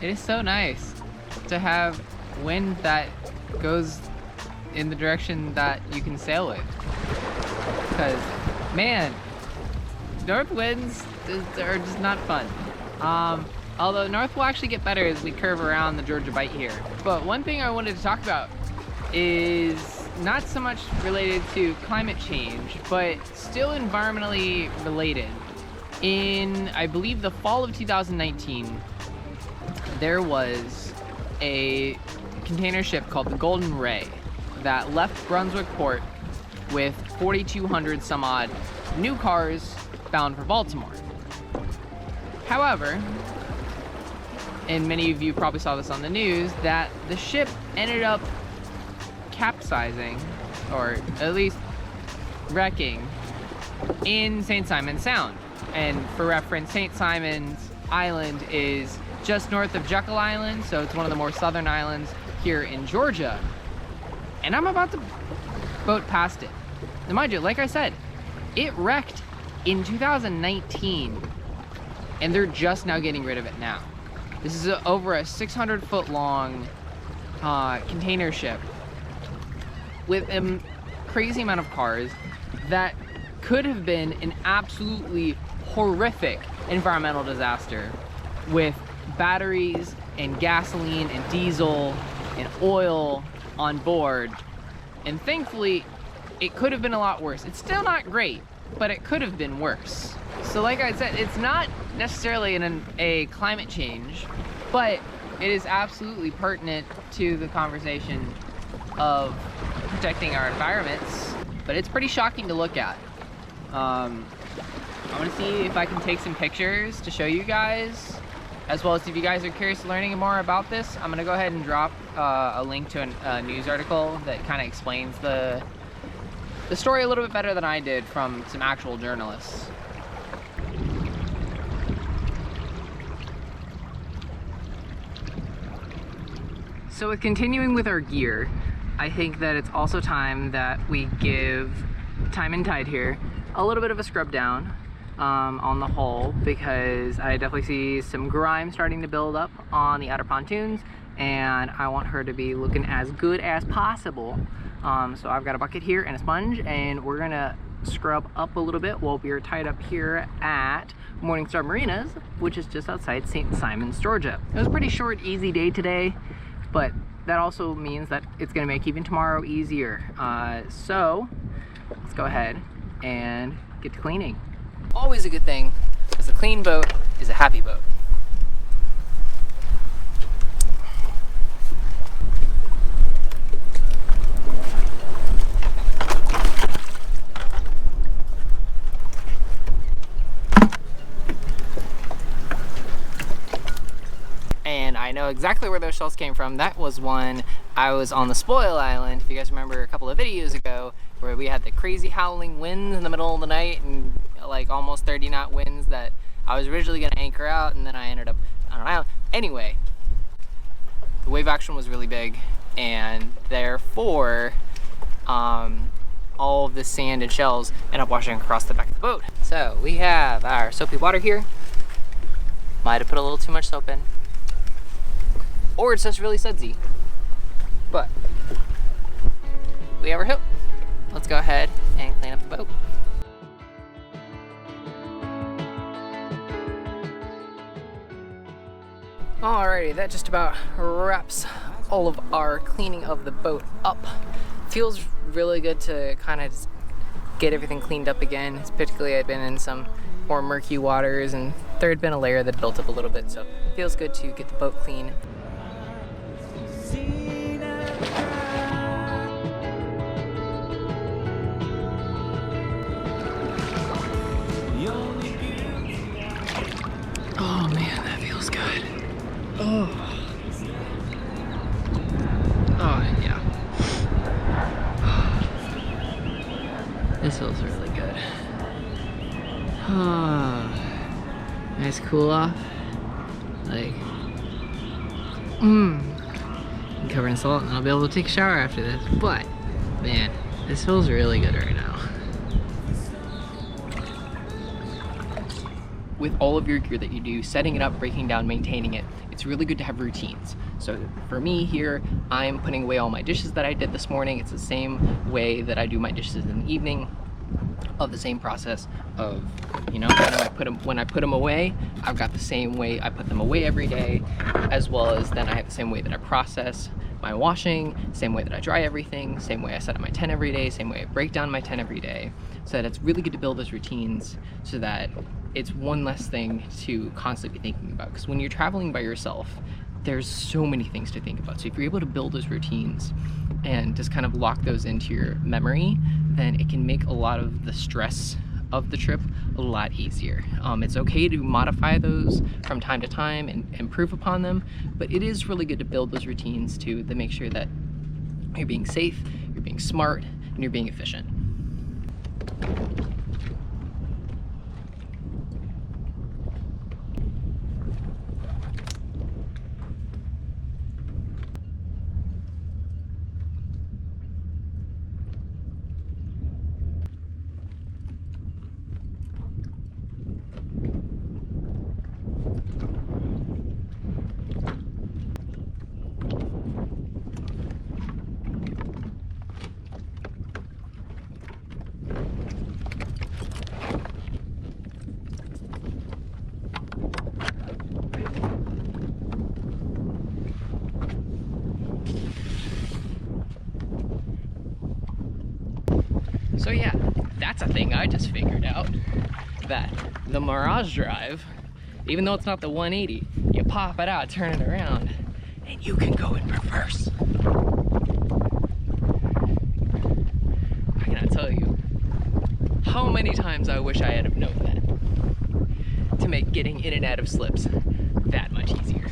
It is so nice to have wind that goes in the direction that you can sail with. Because, man, north winds are just not fun. Although north will actually get better as we curve around the Georgia Bight here. But one thing I wanted to talk about is not so much related to climate change, but still environmentally related. In, I believe, the fall of 2019, there was a container ship called the Golden Ray that left Brunswick Port with 4,200 some odd new cars bound for Baltimore. However, and many of you probably saw this on the news, that the ship ended up capsizing, or at least wrecking, in St. Simon's Sound. And for reference, St. Simon's Island is just north of Jekyll Island, so it's one of the more southern islands here in Georgia. And I'm about to boat past it. Now mind you, like I said, it wrecked in 2019, and they're just now getting rid of it now. This is over a 600-foot long container ship with a crazy amount of cars that could have been an absolutely horrific environmental disaster with batteries and gasoline and diesel and oil on board. And thankfully, it could have been a lot worse. It's still not great, but it could have been worse. So like I said, it's not necessarily a climate change, but it is absolutely pertinent to the conversation of protecting our environments. But it's pretty shocking to look at. I want to see if I can take some pictures to show you guys, as well as if you guys are curious learning more about this, I'm going to go ahead and drop a link to a news article that kind of explains the story a little bit better than I did from some actual journalists. So with continuing with our gear, I think that it's also time that we give Time and Tide here a little bit of a scrub down on the hull, because I definitely see some grime starting to build up on the outer pontoons, and I want her to be looking as good as possible. So I've got a bucket here and a sponge, and we're gonna scrub up a little bit while we're tied up here at Morningstar Marinas, which is just outside St. Simon's, Georgia. It was a pretty short, easy day today, but that also means that it's gonna make even tomorrow easier. So let's go ahead and get to cleaning. Always a good thing, because a clean boat is a happy boat. And I know exactly where those shells came from. That was one I was on the Spoil Island, if you guys remember a couple of videos ago, where we had the crazy howling winds in the middle of the night and like almost 30 knot winds that I was originally going to anchor out, and then I ended up on an island. Anyway, the wave action was really big, and therefore all of the sand and shells end up washing across the back of the boat. So we have our soapy water here. Might have put a little too much soap in, or it's just really sudsy, but we have our hook. Let's go ahead and clean up the boat. Alrighty, that just about wraps all of our cleaning of the boat up. Feels really good to kind of just get everything cleaned up again. Particularly, I'd been in some more murky waters, and there had been a layer that built up a little bit, so it feels good to get the boat clean. Oh man, that feels good. Oh. Oh yeah. This feels really good. Oh. Nice cool off. Like, I'm covered in salt, and I'll be able to take a shower after this. But man, this feels really good right now. With all of your gear that you do, setting it up, breaking down, maintaining it, it's it's really good to have routines. So for me here, I'm putting away all my dishes that I did this morning. It's the same way that I do my dishes in the evening, of the same process of, you know, when I put them away, I've got the same way I put them away every day, as well as then I have the same way that I process my washing, same way that I dry everything, same way I set up my tent every day, same way I break down my tent every day. So that it's really good to build those routines so that it's one less thing to constantly be thinking about. Because when you're traveling by yourself, there's so many things to think about. So if you're able to build those routines and just kind of lock those into your memory, then it can make a lot of the stress of the trip a lot easier. It's okay to modify those from time to time and improve upon them, but it is really good to build those routines to make sure that you're being safe, you're being smart, and you're being efficient. So yeah, that's a thing I just figured out, that the Mirage Drive, even though it's not the 180, you pop it out, turn it around, and you can go in reverse. I cannot tell you how many times I wish I had have known that to make getting in and out of slips that much easier.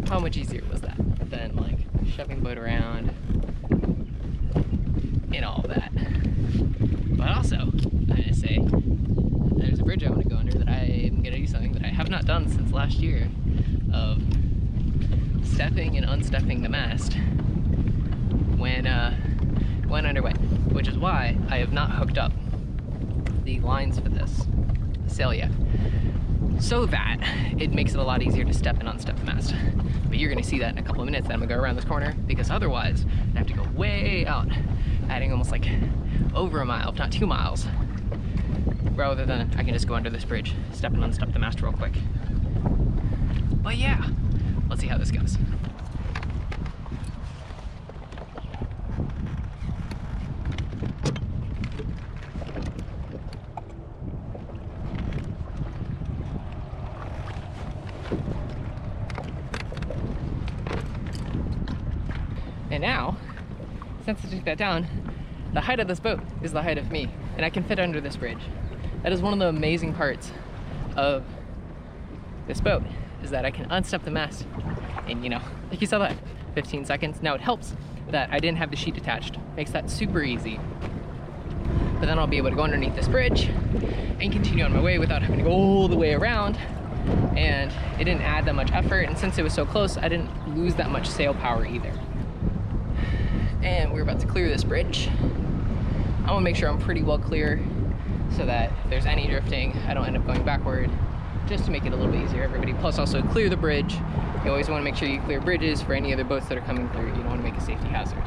How much easier was that than like shoving the boat around and all of that? But also, I'm gonna say, there's a bridge I want to go under that I am gonna do something that I have not done since last year, of stepping and unstepping the mast when underway, which is why I have not hooked up the lines for this sail yet, so that it makes it a lot easier to step and unstep the mast. But you're gonna see that in a couple of minutes that I'm gonna go around this corner, because otherwise I have to go way out, adding almost like over a mile, if not 2 miles, rather than I can just go under this bridge, step and unstep the mast real quick. But yeah, let's see how this goes. And now, since I took that down, the height of this boat is the height of me, and I can fit under this bridge. That is one of the amazing parts of this boat, is that I can unstep the mast in, you know, like you saw that, 15 seconds. Now it helps that I didn't have the sheet attached. Makes that super easy. But then I'll be able to go underneath this bridge and continue on my way without having to go all the way around. And it didn't add that much effort, and since it was so close, I didn't lose that much sail power either. And we're about to clear this bridge. I want to make sure I'm pretty well clear so that if there's any drifting, I don't end up going backward, just to make it a little bit easier, everybody. Plus also clear the bridge. You always want to make sure you clear bridges for any other boats that are coming through. You don't want to make a safety hazard.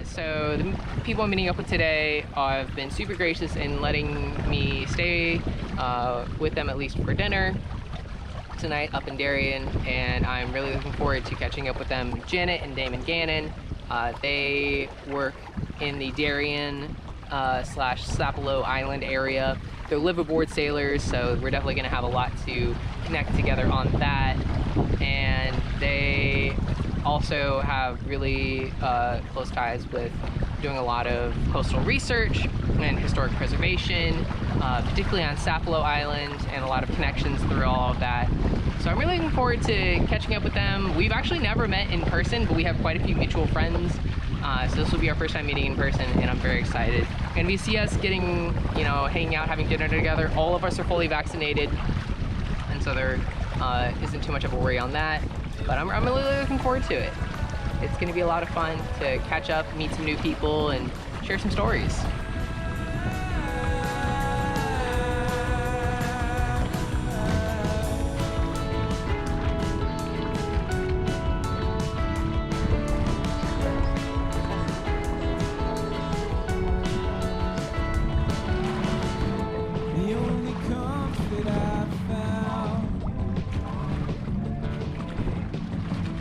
So the people I'm meeting up with today have been super gracious in letting me stay with them, at least for dinner tonight up in Darien, and I'm really looking forward to catching up with them. Janet and Damon Gannon, they work in the Darien / Sapelo Island area. They're live-aboard sailors, so we're definitely going to have a lot to connect together on that. And they also have really close ties with doing a lot of coastal research and historic preservation, particularly on Sapelo Island, and a lot of connections through all of that. So I'm really looking forward to catching up with them. We've actually never met in person, but we have quite a few mutual friends So this will be our first time meeting in person, and I'm very excited. And we see us getting, you know, hanging out, having dinner together. All of us are fully vaccinated, and so there isn't too much of a worry on that. But I'm really looking forward to it. It's going to be a lot of fun to catch up, meet some new people, and share some stories.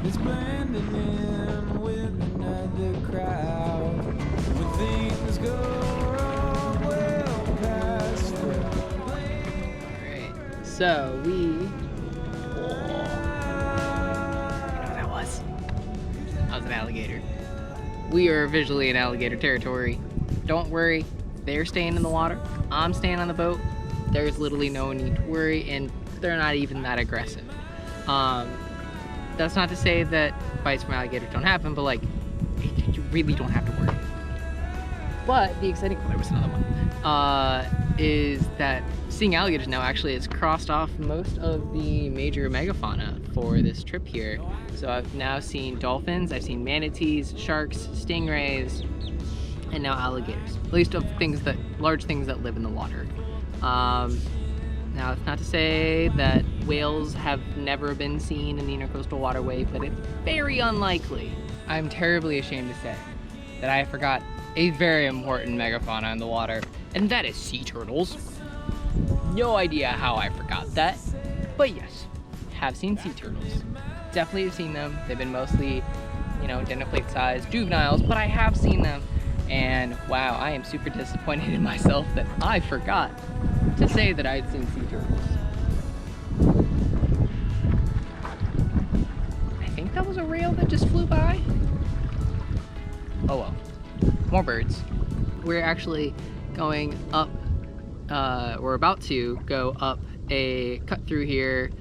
It's blending in with another crowd. When things go wrong, we'll pass through. Alright, so we... You know what that was? That was an alligator. We are visually in alligator territory. Don't worry, they're staying in the water. I'm staying on the boat. There's literally no need to worry, and they're not even that aggressive. That's not to say that bites from alligators don't happen, but like, you really don't have to worry. But the exciting part, there was another one, is that seeing alligators now actually has crossed off most of the major megafauna for this trip here. So I've now seen dolphins, I've seen manatees, sharks, stingrays, and now alligators. At least of things that, large things that live in the water. Now, it's not to say that whales have never been seen in the intercoastal waterway, but it's very unlikely. I'm terribly ashamed to say that I forgot a very important megafauna in the water, and that is sea turtles. No idea how I forgot that, but yes, have seen sea turtles. Definitely have seen them. They've been mostly, you know, dinner plate sized juveniles, but I have seen them. And wow, I am super disappointed in myself that I forgot to say that I had seen sea turtles. I think that was a rail that just flew by. Oh well, more birds. We're actually going up, we're about to go up a cut through here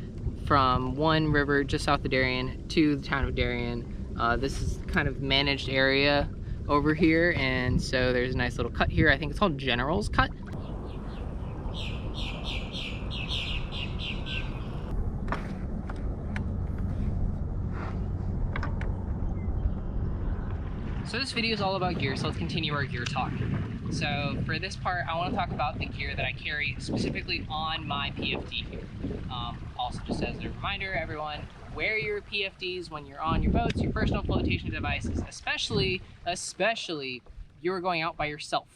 from one river just south of Darien to the town of Darien. This is kind of managed area over here, and so there's a nice little cut here. I think it's called General's Cut. So this video is all about gear, so let's continue our gear talk. So for this part, I want to talk about the gear that I carry specifically on my PFD here. Also, just as a reminder, everyone, wear your PFDs when you're on your boats, your personal flotation devices, especially you're going out by yourself.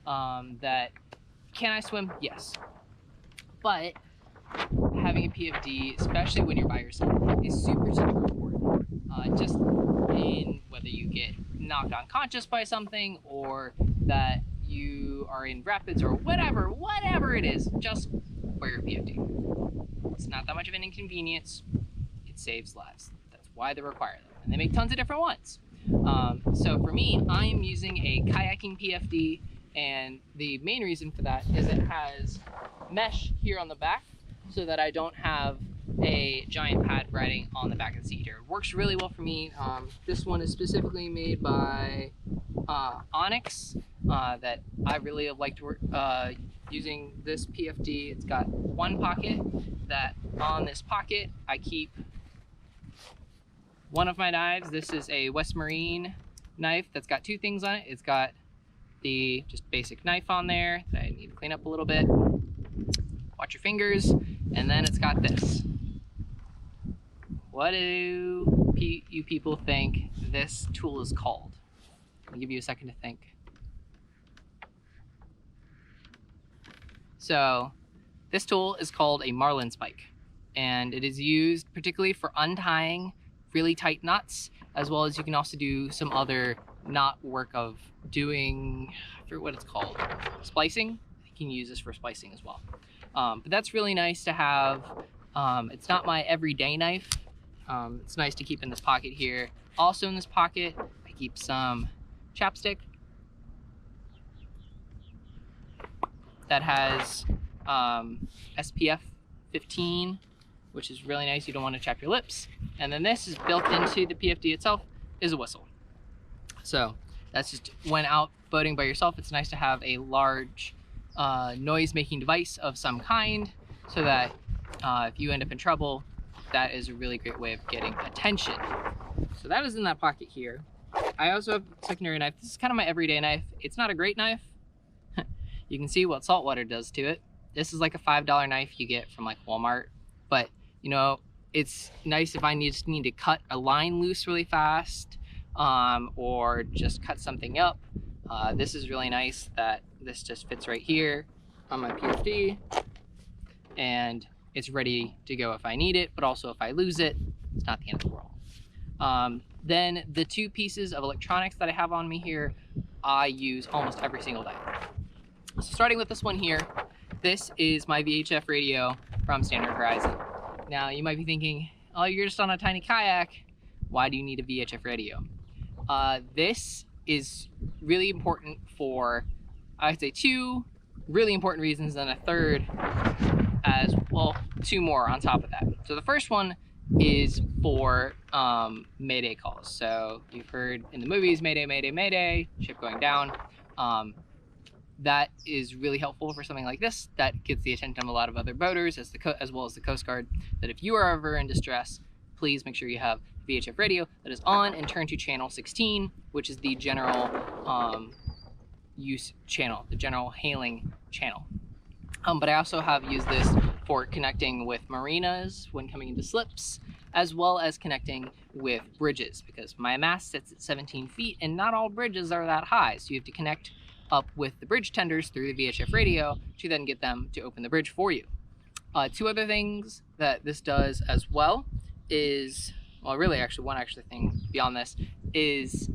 That, can I swim? Yes. But having a PFD, especially when you're by yourself, is super important. Just in whether you get knocked unconscious by something, or that you are in rapids, or whatever it is, just wear your PFD. It's not that much of an inconvenience. It saves lives. That's why they require them. And they make tons of different ones. So for me, I am using a kayaking PFD, and the main reason for that is it has mesh here on the back so that I don't have a giant pad riding on the back of the seat here. It works really well for me. This one is specifically made by Onyx, that I really have liked using this PFD. It's got one pocket, that on this pocket I keep one of my knives. This is a West Marine knife that's got two things on it. It's got the just basic knife on there that I need to clean up a little bit. Watch your fingers. And then it's got this. What do you people think this tool is called? I'll give you a second to think. So this tool is called a marlin spike, and it is used particularly for untying really tight knots, as well as you can also do some other knot work of doing, I forget what it's called, splicing. You can use this for splicing as well. But that's really nice to have. It's not my everyday knife. It's nice to keep in this pocket here. Also in this pocket, I keep some chapstick that has SPF 15, which is really nice. You don't want to chap your lips. And then this is built into the PFD itself, is a whistle. So That's just when out boating by yourself, it's nice to have a large noise-making device of some kind, so that if you end up in trouble, that is a really great way of getting attention. So that is in that pocket here. I also have a secondary knife. This is kind of my everyday knife. It's not a great knife. You can see what salt water does to it. This is like a $5 knife you get from like Walmart, but you know, it's nice if I just need to cut a line loose really fast, or just cut something up. This is really nice that this just fits right here on my PFD, and it's ready to go if I need it, but also if I lose it, it's not the end of the world. Then the 2 pieces of electronics that I have on me here, I use almost every single day. So starting with this one here, this is my VHF radio from Standard Horizon. Now you might be thinking, oh, you're just on a tiny kayak, why do you need a VHF radio? This is really important for, I'd say 2 really important reasons, and a third as well, 2 more on top of that. So the first one is for mayday calls. So you've heard in the movies, mayday, mayday, mayday, ship going down. That is really helpful for something like this. That gets the attention of a lot of other boaters, as well as the Coast Guard, that if you are ever in distress, please make sure you have VHF radio that is on and turn to channel 16, which is the general use channel, the general hailing channel. But I also have used this for connecting with marinas when coming into slips, as well as connecting with bridges, because my mast sits at 17 feet and not all bridges are that high. So you have to connect up with the bridge tenders through the VHF radio to then get them to open the bridge for you. 2 other things that this does as well is, well, really actually one thing beyond this is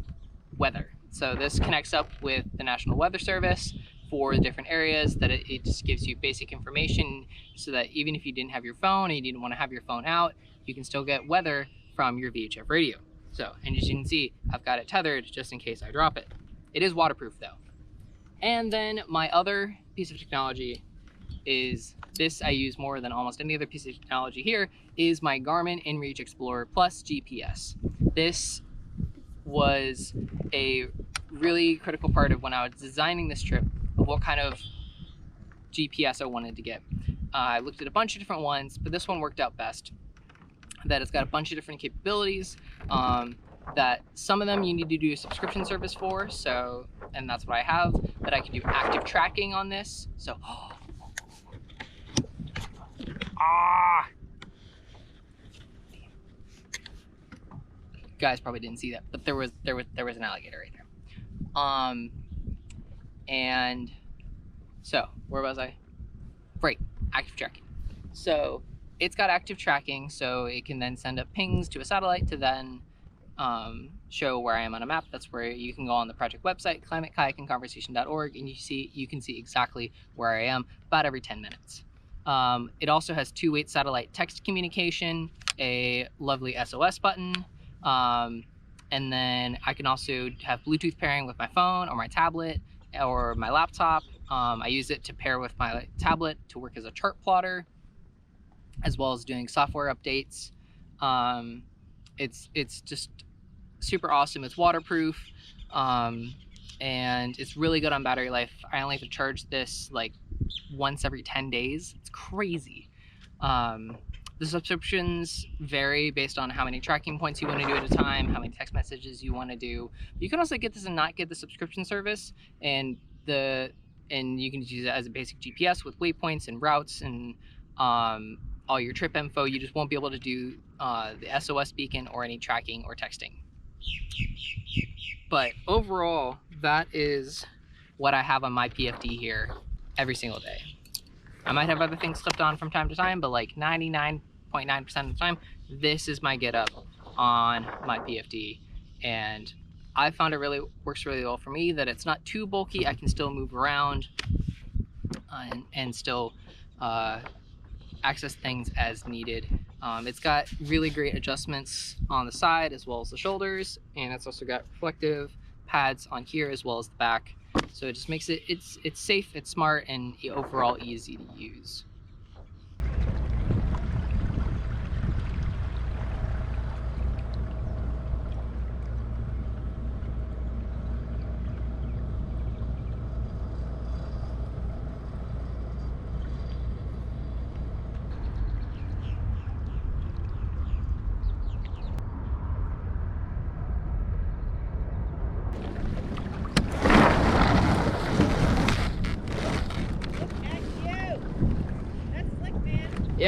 weather. So this connects up with the National Weather Service for the different areas, that it just gives you basic information, so that even if you didn't have your phone and you didn't want to have your phone out, you can still get weather from your VHF radio. So, and as you can see, I've got it tethered just in case I drop it. It is waterproof though. And then my other piece of technology is this, I use more than almost any other piece of technology here, is my Garmin InReach Explorer Plus GPS. This was a really critical part of when I was designing this trip, of what kind of GPS I wanted to get. I looked at a bunch of different ones, but this one worked out best. That it's got a bunch of different capabilities, that some of them you need to do a subscription service for, so, and that's what I have, that I can do active tracking on this. So, you guys probably didn't see that, but there was an alligator right there. And so where was I? Right, active tracking. So it's got active tracking, so it can then send up pings to a satellite to then show where I am on a map. That's where you can go on the project website, climate-kayakingconversation.org, and you can see exactly where I am about every 10 minutes. It also has 2-way satellite text communication, a lovely SOS button, and then I can also have Bluetooth pairing with my phone or my tablet or my laptop. I use it to pair with my tablet to work as a chart plotter, as well as doing software updates. It's just super awesome. It's waterproof, and it's really good on battery life. I only have to charge this like once every 10 days. It's crazy. The subscriptions vary based on how many tracking points you want to do at a time, how many text messages you want to do. You can also get this and not get the subscription service, and you can use it as a basic GPS with waypoints and routes and all your trip info. You just won't be able to do the SOS beacon or any tracking or texting. But overall, that is what I have on my PFD here every single day. I might have other things slipped on from time to time, but like 99.9% of the time, this is my get up on my PFD. And I found it really works really well for me, that it's not too bulky. I can still move around and still access things as needed. It's got really great adjustments on the side as well as the shoulders, and it's also got reflective pads on here as well as the back. So it just makes it's safe, it's smart, and overall easy to use.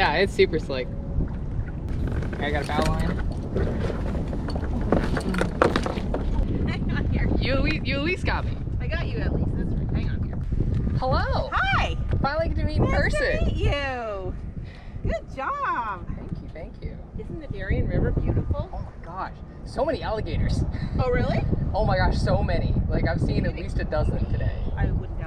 Yeah, it's super slick. I got a bow line. Hang on here. You at least got me. I got you at least. That's right. Hang on here. Hello. Hi. Finally get to meet in person. Nice to meet you. Good job. Thank you, thank you. Isn't the Darien River beautiful? Oh my gosh, so many alligators. Oh, really? Oh my gosh, so many. Like I've seen at least a dozen today. I wouldn't